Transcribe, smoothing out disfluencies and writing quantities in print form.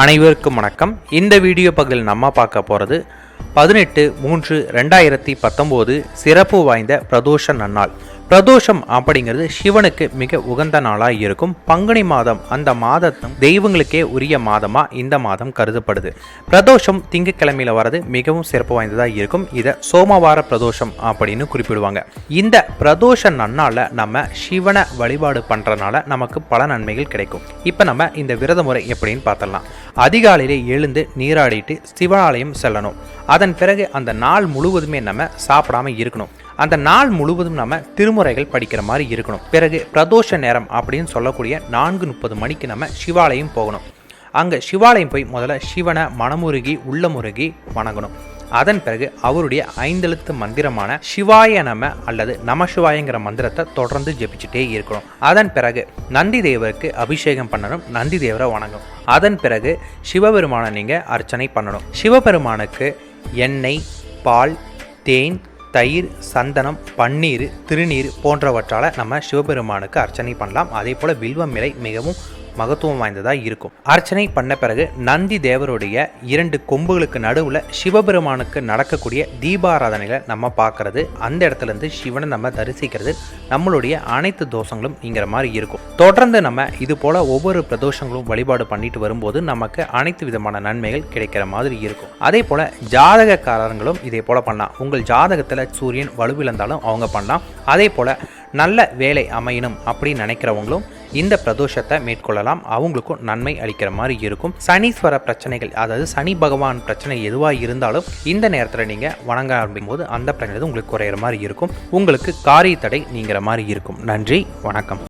அனைவருக்கும் வணக்கம். இந்த வீடியோ பகுதியில் நம்ம பார்க்க போகிறது 18/3/2019 சிறப்பு வாய்ந்த பிரதோஷ நன்னாள். பிரதோஷம் அப்படிங்கிறது சிவனுக்கு மிக உகந்த நாளாக இருக்கும். பங்குனி மாதம் அந்த மாதத்தும் தெய்வங்களுக்கே உரிய மாதமாக இந்த மாதம் கருதப்படுது. பிரதோஷம் திங்கட்கிழமையில் வர்றது மிகவும் சிறப்பு வாய்ந்ததாக இருக்கும். இதை சோமவார பிரதோஷம் அப்படின்னு குறிப்பிடுவாங்க. இந்த பிரதோஷ நன்னாளில் நம்ம சிவனை வழிபாடு பண்ணுறதுனால நமக்கு பல நன்மைகள் கிடைக்கும். இப்போ நம்ம இந்த விரத முறை எப்படின்னு பார்த்தலாம். அதிகாலையிலே எழுந்து நீராடிட்டு சிவாலயம் செல்லணும். அதன் பிறகு அந்த நாள் முழுவதுமே நம்ம சாப்பிடாம இருக்கணும். அந்த நாள் முழுவதும் நம்ம திருமுறைகள் படிக்கிற மாதிரி இருக்கணும். பிறகு பிரதோஷ நேரம் அப்படின்னு சொல்லக்கூடிய 4:30 மணிக்கு நம்ம சிவாலயம் போகணும். அங்கே சிவாலயம் போய் முதல்ல சிவனை மனமுருகி உள்ளமுருகி வணங்கணும். அதன் பிறகு அவருடைய 5 எழுத்து மந்திரமான சிவாய நம அல்லது நமசிவாயங்கிற மந்திரத்தை தொடர்ந்து ஜெபிச்சுட்டே இருக்கணும். அதன் பிறகு நந்தி தேவருக்கு அபிஷேகம் பண்ணணும். நந்தி தேவரை வணங்கணும். அதன் பிறகு சிவபெருமானை நீங்கள் அர்ச்சனை பண்ணணும். சிவபெருமானுக்கு எண்ணெய், பால், தேன், தயிர், சந்தனம், பன்னீர், திருநீர் போன்றவற்றால் நம்ம சிவபெருமானுக்கு அர்ச்சனை பண்ணலாம். அதே போல் வில்வம் இலை மிகவும் மகத்துவம் வாய்ந்ததாக இருக்கும். அர்ச்சனை பண்ண பிறகு நந்தி தேவருடைய 2 கொம்புகளுக்கு நடுவில் சிவபெருமானுக்கு நடக்கக்கூடிய தீபாராதனைகளை நம்ம பார்க்கறது, அந்த இடத்துலேருந்து சிவனை நம்ம தரிசிக்கிறது நம்மளுடைய அனைத்து தோஷங்களும் நீங்கிற மாதிரி இருக்கும். தொடர்ந்து நம்ம இது போல் ஒவ்வொரு பிரதோஷங்களும் வழிபாடு பண்ணிட்டு வரும்போது நமக்கு அனைத்து விதமான நன்மைகள் கிடைக்கிற மாதிரி இருக்கும். அதே போல் ஜாதகக்காரர்களும் இதே போல் பண்ணலாம். உங்கள் ஜாதகத்தில் சூரியன் வலுவிழந்தாலும் அவங்க பண்ணலாம். அதே போல் நல்ல வேலை அமையணும் அப்படின்னு நினைக்கிறவங்களும் இந்த பிரதோஷத்தை மேற்கொள்ளலாம். அவங்களுக்கும் நன்மை அளிக்கிற மாதிரி இருக்கும். சனீஸ்வர பிரச்சனைகள், அதாவது சனி பகவான் பிரச்சனை எதுவாக இருந்தாலும் இந்த நேரத்தில் நீங்கள் வணங்க ஆரம்பிக்கும் போது அந்த பிரச்சனை உங்களுக்கு குறையிற மாதிரி இருக்கும். உங்களுக்கு காரிய தடை நீங்கிற மாதிரி இருக்கும். நன்றி, வணக்கம்.